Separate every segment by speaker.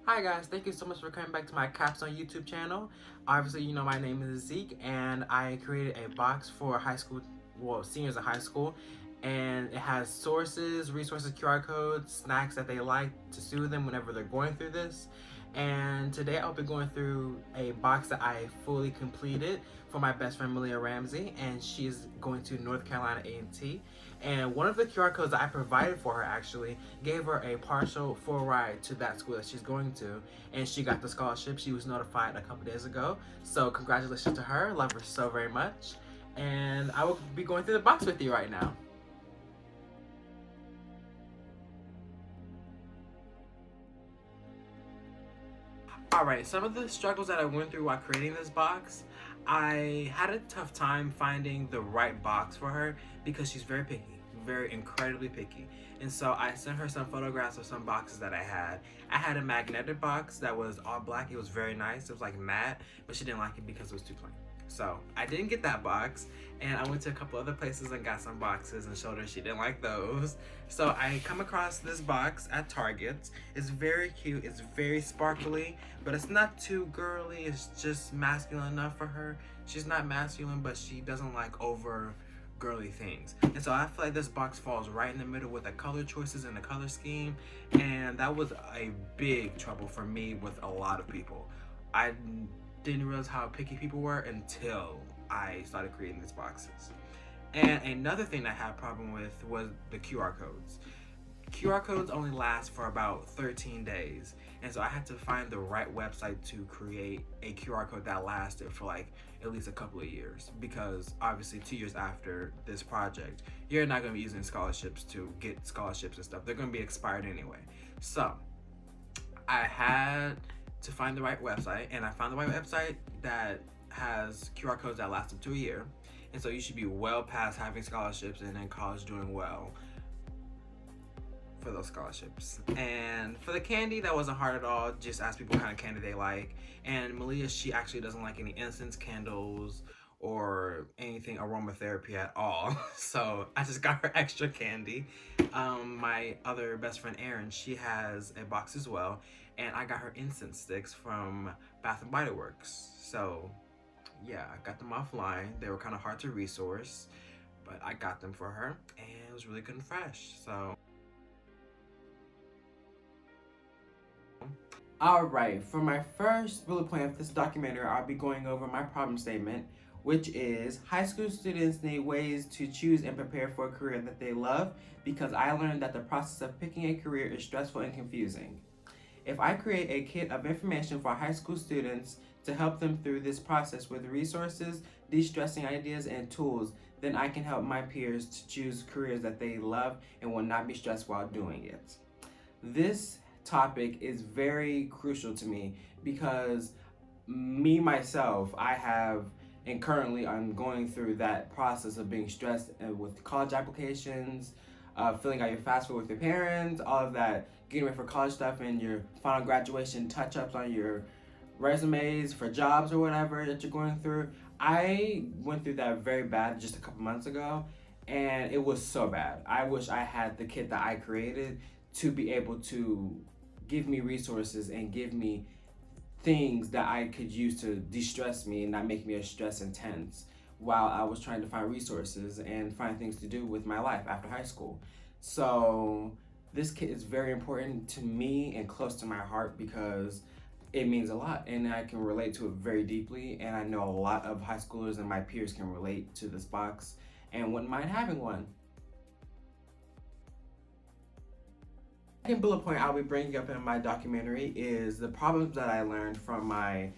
Speaker 1: Hi guys, thank you so much for coming back to my Capstone YouTube channel. Obviously, you know my name is Zeke, and I created a box for high school, well, seniors in high school, and it has sources, resources, QR codes, snacks that they like to soothe them whenever they're going through this. And today I'll be going through a box that I fully completed for my best friend Malia Ramsey, and she's going to North Carolina A&T. And one of the QR codes that I provided for her actually gave her a partial full ride to that school that she's going to, and she got the scholarship. She was notified a couple days ago, so congratulations to her. Love her so very much. And I will be going through the box with you right now. Alright, some of the struggles that I went through while creating this box, I had a tough time finding the right box for her because she's very picky, very incredibly picky. And so I sent her some photographs of some boxes that I had. I had a magnetic box that was all black. It was very nice. It was like matte, but she didn't like it because it was too plain. So I didn't get that box, and I went to a couple other places and got some boxes and showed her she didn't like those. So I come across this box at Target. It's very cute, it's very sparkly, but it's not too girly. It's just masculine enough for her. She's not masculine, but she doesn't like over girly things. And so I feel like this box falls right in the middle with the color choices and the color scheme, and that was a big trouble for me with a lot of people. I didn't realize how picky people were until I started creating these boxes. And another thing I had a problem with was the QR codes. QR codes only last for about 13 days, and so I had to find the right website to create a QR code that lasted for like at least a couple of years, because obviously 2 years after this project you're not going to be using scholarships to get scholarships and stuff. They're going to be expired anyway. So I had to find the right website, and I found the right website that has QR codes that last up to a year. And so you should be well past having scholarships and in college doing well for those scholarships. And for the candy, that wasn't hard at all. Just ask people what kind of candy they like. And Malia, she actually doesn't like any incense candles or anything aromatherapy at all. So I just got her extra candy. My other best friend Erin, she has a box as well, and I got her incense sticks from Bath and Body Works. So yeah, I got them offline. They were kind of hard to resource, but I got them for her, and it was really good and fresh. So alright, for my first bullet point of this documentary, I'll be going over my problem statement, which is high school students need ways to choose and prepare for a career that they love, because I learned that the process of picking a career is stressful and confusing. If I create a kit of information for high school students to help them through this process with resources, de-stressing ideas, and tools, then I can help my peers to choose careers that they love and will not be stressed while doing it. This topic is very crucial to me because myself, I have, and currently I'm going through that process of being stressed with college applications, filling out your FAFSA with your parents, all of that, getting ready for college stuff, and your final graduation touch-ups on your resumes for jobs or whatever that you're going through. I went through that very bad just a couple months ago, and it was so bad. I wish I had the kit that I created to be able to give me resources and give me things that I could use to de-stress me and not make me as stress intense while I was trying to find resources and find things to do with my life after high school. So this kit is very important to me and close to my heart because it means a lot, and I can relate to it very deeply, and I know a lot of high schoolers and my peers can relate to this box and wouldn't mind having one. The second bullet point I'll be bringing up in my documentary is the problems that I learned from my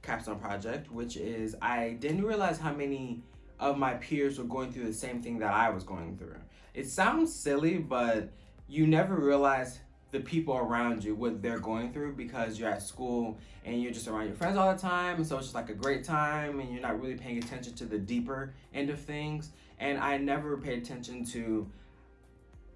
Speaker 1: capstone project, which is I didn't realize how many of my peers were going through the same thing that I was going through. It sounds silly, but you never realize the people around you, what they're going through, because you're at school and you're just around your friends all the time, and so it's just like a great time and you're not really paying attention to the deeper end of things. And I never paid attention to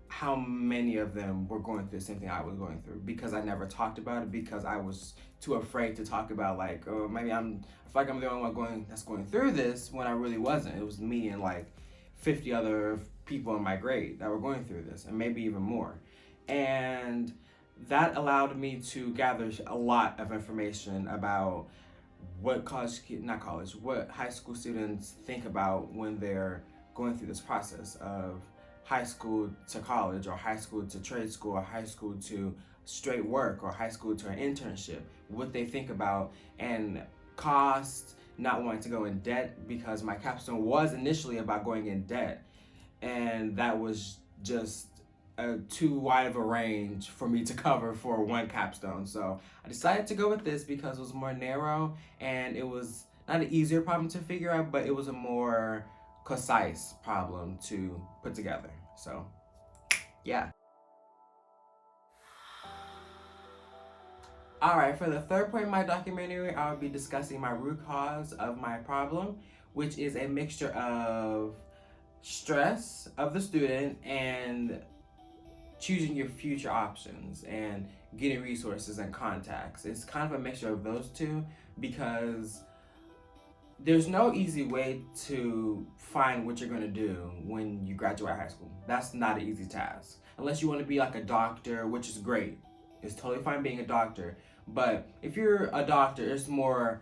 Speaker 1: how many of them were going through the same thing I was going through, because I never talked about it, because I was too afraid to talk about, like, oh, maybe I feel like I'm the only one that's going through this, when I really wasn't. It was me and like 50 other people in my grade that were going through this, and maybe even more. And
Speaker 2: that allowed me to gather a lot of information about what what high school students think about when they're going through this process of high school to college, or high school to trade school, or high school to straight work, or high school to an internship, what they think about, and cost, not wanting to go in debt, because my capstone was initially about going in debt, and that was just too wide of a range for me to cover for one capstone. So I decided to go with this because it was more narrow, and it was not an easier problem to figure out, but it was a more concise problem to put together. So yeah. Alright, for the third point of my documentary, I'll be discussing my root cause of my problem, which is a mixture of stress of the student and choosing your future options and getting resources and contacts. It's kind of a mixture of those two, because there's no easy way to find what you're going to do when you graduate high school. That's not an easy task. Unless you want to be like a doctor, which is great. It's totally fine being a doctor. But if you're a doctor, it's more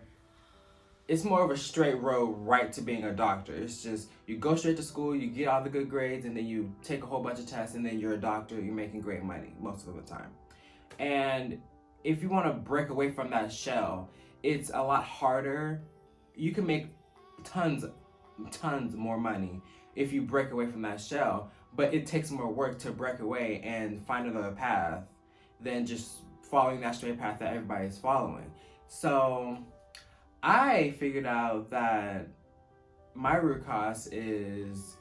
Speaker 2: of a straight road right to being a doctor. It's just you go straight to school, you get all the good grades, and then you take a whole bunch of tests, and then you're a doctor. You're making great money most of the time. And if you want to break away from that shell, it's a lot harder. You can make tons more money if you break away from that shell, but it takes more work to break away and find another path than just following that straight path that everybody is following. So I figured out that my root cause is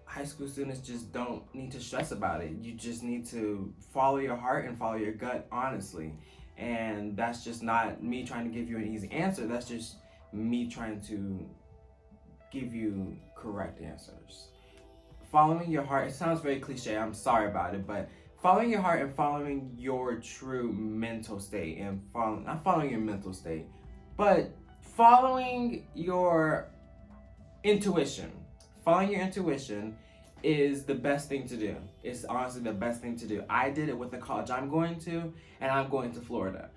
Speaker 2: high school students just don't need to stress about it. You just need to follow your heart and follow your gut honestly. And that's just not me trying to give you an easy answer. That's just me trying to give you correct answers. Following your heart, it sounds very cliche, I'm sorry about it, but following your heart and following your true mental state, and not following your mental state, but following your intuition. Following your intuition is the best thing to do. It's honestly the best thing to do. I did it with the college I'm going to, and I'm going to Florida.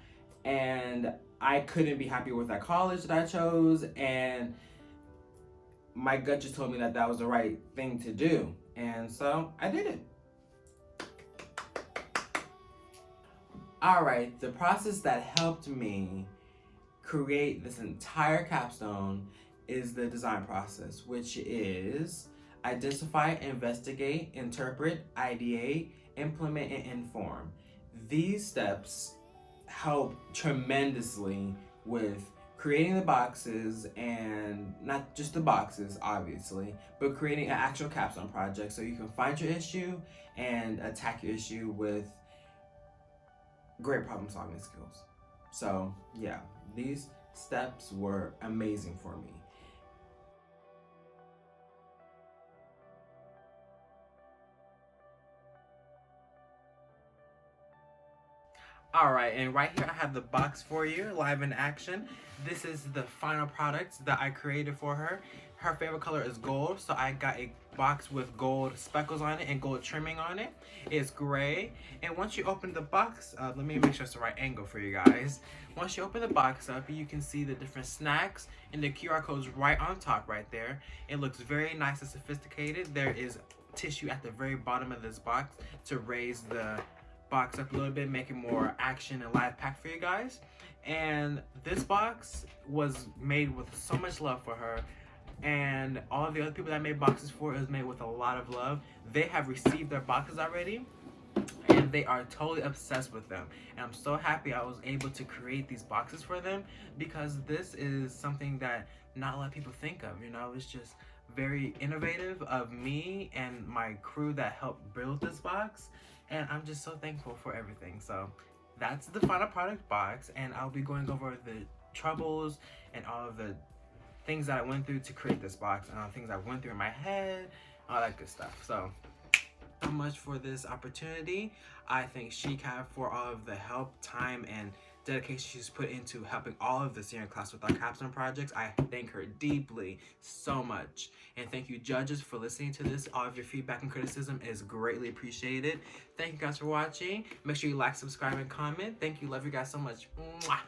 Speaker 2: And I couldn't be happier with that college that I chose, and my gut just told me that that was the right thing to do. And so I did it. All right, the process that helped me create this entire capstone is the design process, which is identify, investigate, interpret, ideate, implement, and inform. These steps help tremendously with creating the boxes, and not just the boxes, obviously, but creating an actual capstone project so you can find your issue and attack your issue with great problem solving skills. So yeah, these steps were amazing for me.
Speaker 1: All right, and right here I have the box for you, live in action. This is the final product that I created for her. Her favorite color is gold, so I got a box with gold speckles on it and gold trimming on it. It's gray, and once you open the box up, let me make sure it's the right angle for you guys. Once you open the box up, you can see the different snacks and the QR codes right on top right there. It looks very nice and sophisticated. There is tissue at the very bottom of this box to raise the box up a little bit, make it more action and live pack for you guys. And this box was made with so much love for her, and all of the other people that I made boxes for, it was made with a lot of love. They have received their boxes already, and they are totally obsessed with them. And I'm so happy I was able to create these boxes for them, because this is something that not a lot of people think of. You know, it's just very innovative of me and my crew that helped build this box, and I'm just so thankful for everything. So that's the final product box, and I'll be going over the troubles and all of the things that I went through to create this box, and all the things I went through in my head, all that good stuff. So much for this opportunity. I thank SheCap for all of the help, time, and dedication she's put into helping all of us here in class with our capstone projects. I thank her deeply so much. And thank you, judges, for listening to this. All of your feedback and criticism is greatly appreciated. Thank you guys for watching. Make sure you like, subscribe, and comment. Thank you. Love you guys so much. Mwah.